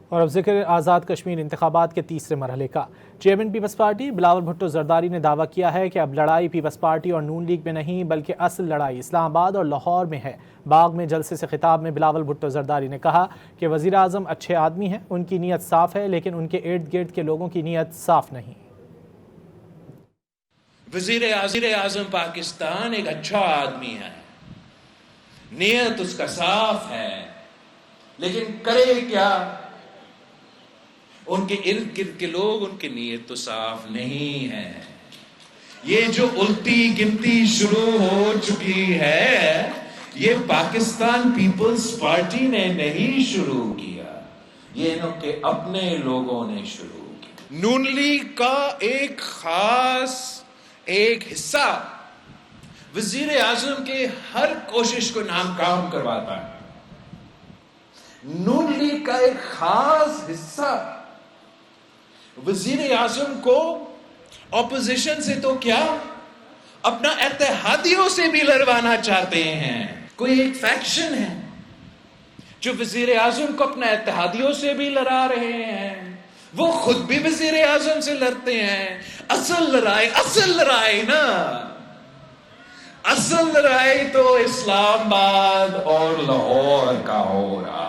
اور اب ذکر آزاد کشمیر انتخابات کے تیسرے مرحلے کا۔ Chairman Peoples Party Bilawal Bhutto Zardari نے دعویٰ کیا ہے کہ اب لڑائی پیپلز پارٹی اور نون لیگ میں نہیں بلکہ اصل لڑائی اسلام آباد اور لاہور میں ہے۔ باغ میں جلسے سے خطاب میں بلاول بھٹو زرداری نے کہا کہ وزیر اعظم اچھے آدمی ہیں، ان کی نیت صاف ہے، لیکن ان کے ارد گرد کے لوگوں کی نیت صاف نہیں۔ وزیر اعظم پاکستان ایک اچھا آدمی ہے، نیت اس کا صاف ہے، لیکن کرے کیا؟ ان کے ارد گرد کے لوگ، ان کی نیت تو صاف نہیں ہے۔ یہ جو الٹی گنتی شروع ہو چکی ہے، یہ پاکستان پیپلز پارٹی نے نہیں شروع کیا، یہ انہوں کے اپنے لوگوں نے شروع کیا۔ نون لیگ کا ایک خاص حصہ وزیر اعظم کے ہر کوشش کو ناکام کرواتا ہے۔ نون لیگ کا ایک خاص حصہ وزیر اعظم کو اپوزیشن سے تو کیا، اپنا اتحادیوں سے بھی لڑوانا چاہتے ہیں۔ کوئی ایک فیکشن ہے جو وزیر اعظم کو اپنا اتحادیوں سے بھی لڑا رہے ہیں، وہ خود بھی وزیر اعظم سے لڑتے ہیں۔ اصل لڑائی نا، اصل لڑائی تو اسلام آباد اور لاہور کا ہو رہا